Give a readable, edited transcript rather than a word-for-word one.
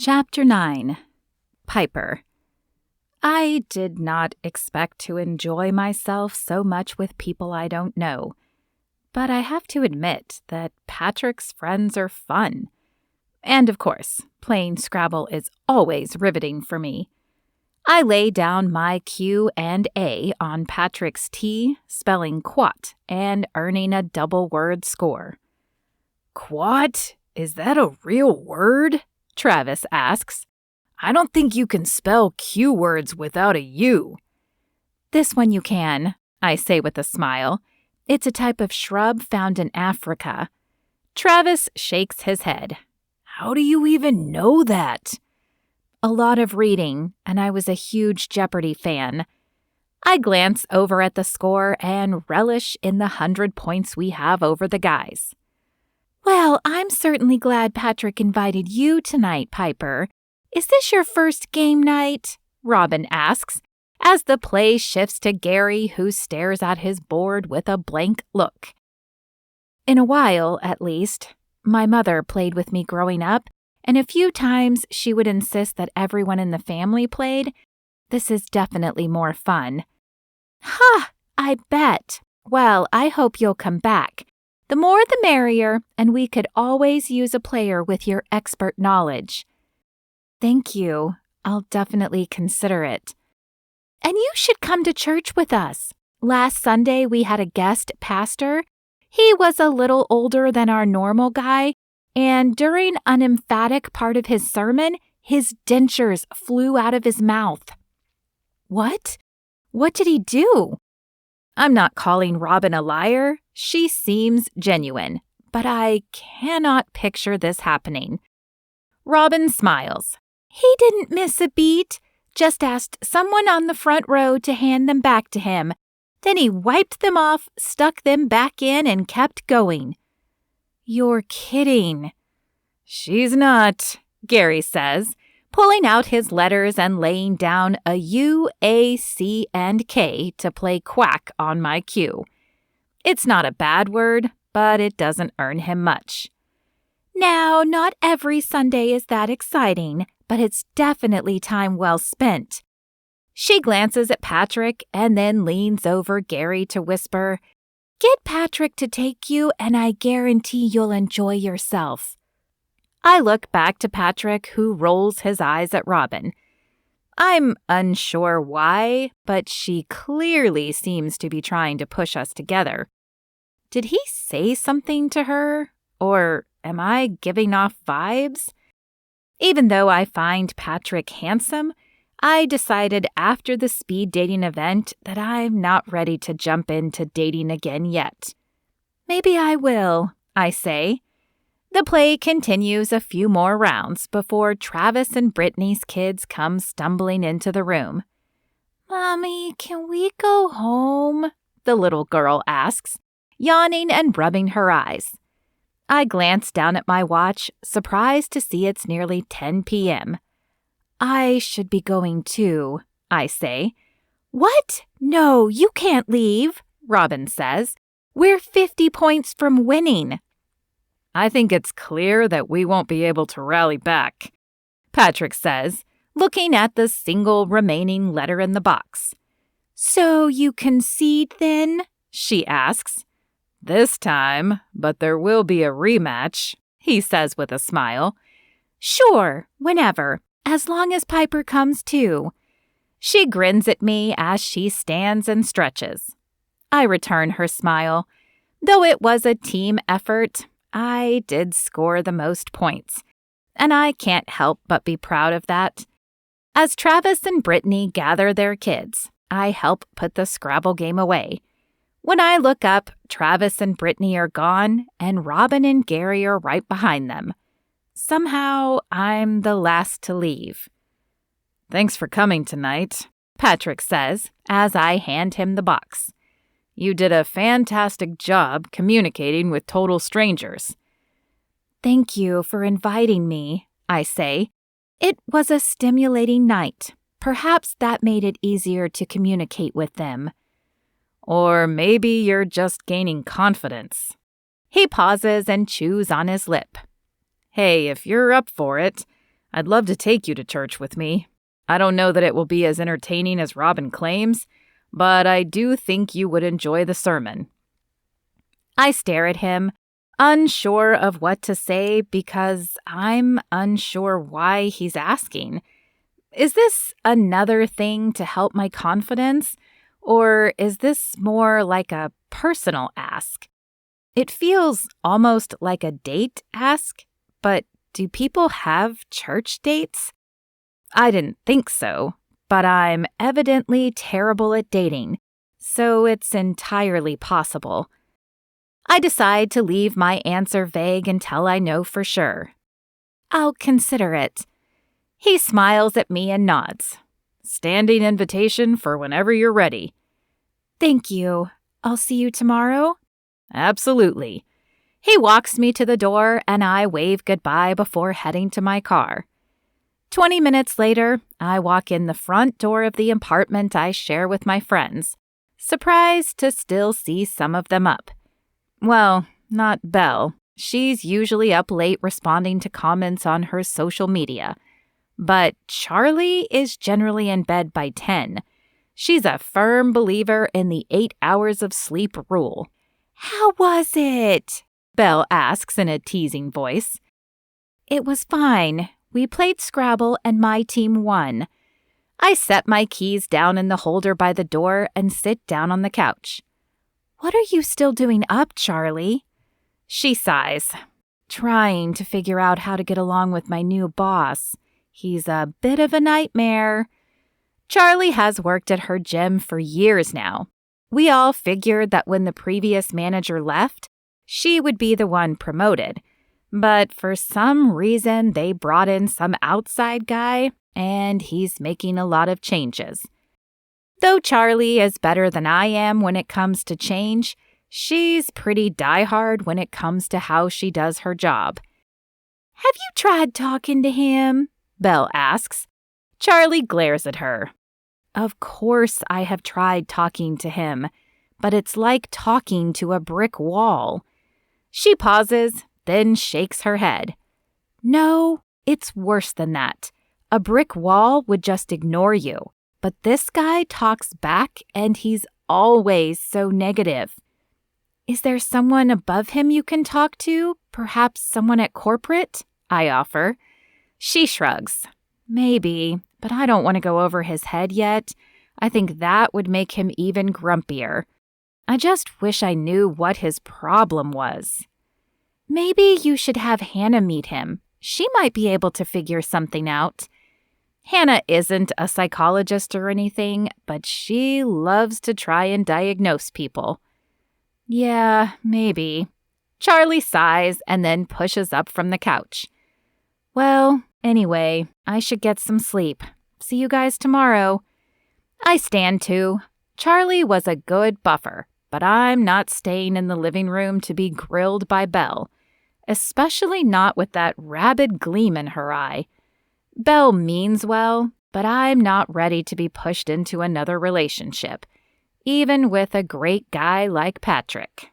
Chapter 9. Piper. I did not expect to enjoy myself so much with people I don't know, but I have to admit that Patrick's friends are fun. And of course, playing Scrabble is always riveting for me. I lay down my Q and A on Patrick's T, spelling quat and earning a double-word score. Quat? Is that a real word? Travis asks. I don't think you can spell Q words without a U. This one you can, I say with a smile. It's a type of shrub found in Africa. Travis shakes his head. How do you even know that? A lot of reading, and I was a huge Jeopardy fan. I glance over at the score and relish in the 100 points we have over the guys. Well, I'm certainly glad Patrick invited you tonight, Piper. Is this your first game night? Robin asks, as the play shifts to Gary, who stares at his board with a blank look. In a while, at least. My mother played with me growing up, and a few times she would insist that everyone in the family played. This is definitely more fun. Ha! I bet. Well, I hope you'll come back. The more the merrier, and we could always use a player with your expert knowledge. Thank you. I'll definitely consider it. And you should come to church with us. Last Sunday, we had a guest pastor. He was a little older than our normal guy, and during an emphatic part of his sermon, his dentures flew out of his mouth. What? What did he do? I'm not calling Robin a liar. She seems genuine, but I cannot picture this happening. Robin smiles. He didn't miss a beat, just asked someone on the front row to hand them back to him. Then he wiped them off, stuck them back in, and kept going. You're kidding. She's not, Gary says, pulling out his letters and laying down a U, A, C, and K to play quack on my cue. It's not a bad word, but it doesn't earn him much. Now, not every Sunday is that exciting, but it's definitely time well spent. She glances at Patrick and then leans over Gary to whisper, Get Patrick to take you, and I guarantee you'll enjoy yourself. I look back to Patrick, who rolls his eyes at Robin. I'm unsure why, but she clearly seems to be trying to push us together. Did he say something to her? Or am I giving off vibes? Even though I find Patrick handsome, I decided after the speed dating event that I'm not ready to jump into dating again yet. Maybe I will, I say. The play continues a few more rounds before Travis and Brittany's kids come stumbling into the room. Mommy, can we go home? The little girl asks, yawning and rubbing her eyes. I glance down at my watch, surprised to see it's nearly 10 p.m. I should be going too, I say. What? No, you can't leave, Robin says. We're 50 points from winning. I think it's clear that we won't be able to rally back, Patrick says, looking at the single remaining letter in the box. So you concede then? She asks. This time, but there will be a rematch, he says with a smile. Sure, whenever, as long as Piper comes too. She grins at me as she stands and stretches. I return her smile. Though it was a team effort, I did score the most points, and I can't help but be proud of that. As Travis and Brittany gather their kids, I help put the Scrabble game away. When I look up, Travis and Brittany are gone, and Robin and Gary are right behind them. Somehow, I'm the last to leave. Thanks for coming tonight, Patrick says, as I hand him the box. You did a fantastic job communicating with total strangers. Thank you for inviting me, I say. It was a stimulating night. Perhaps that made it easier to communicate with them. Or maybe you're just gaining confidence. He pauses and chews on his lip. Hey, if you're up for it, I'd love to take you to church with me. I don't know that it will be as entertaining as Robin claims, but I do think you would enjoy the sermon." I stare at him, unsure of what to say because I'm unsure why he's asking. Is this another thing to help my confidence, or is this more like a personal ask? It feels almost like a date ask, but do people have church dates? I didn't think so, but I'm evidently terrible at dating, so it's entirely possible. I decide to leave my answer vague until I know for sure. "I'll consider it." He smiles at me and nods. "Standing invitation for whenever you're ready." "Thank you. I'll see you tomorrow?" "Absolutely." He walks me to the door and I wave goodbye before heading to my car. 20 minutes later, I walk in the front door of the apartment I share with my friends, surprised to still see some of them up. Well, not Belle. She's usually up late responding to comments on her social media. But Charlie is generally in bed by 10. She's a firm believer in the 8 hours of sleep rule. "How was it?" Belle asks in a teasing voice. "It was fine. We played Scrabble and my team won." I set my keys down in the holder by the door and sit down on the couch. "What are you still doing up, Charlie?" She sighs, trying to figure out how to get along with my new boss. He's a bit of a nightmare. Charlie has worked at her gym for years now. We all figured that when the previous manager left, she would be the one promoted. But for some reason, they brought in some outside guy, and he's making a lot of changes. Though Charlie is better than I am when it comes to change, she's pretty diehard when it comes to how she does her job. "Have you tried talking to him?" Belle asks. Charlie glares at her. Of course I have tried talking to him, but it's like talking to a brick wall. She pauses, then shakes her head. "No, it's worse than that. A brick wall would just ignore you, but this guy talks back and he's always so negative." "Is there someone above him you can talk to? Perhaps someone at corporate?" I offer. She shrugs. "Maybe, but I don't want to go over his head yet. I think that would make him even grumpier. I just wish I knew what his problem was." "Maybe you should have Hannah meet him. She might be able to figure something out." Hannah isn't a psychologist or anything, but she loves to try and diagnose people. "Yeah, maybe." Charlie sighs and then pushes up from the couch. "Well, anyway, I should get some sleep. See you guys tomorrow." I stand too. Charlie was a good buffer, but I'm not staying in the living room to be grilled by Belle, especially not with that rabid gleam in her eye. Belle means well, but I'm not ready to be pushed into another relationship, even with a great guy like Patrick.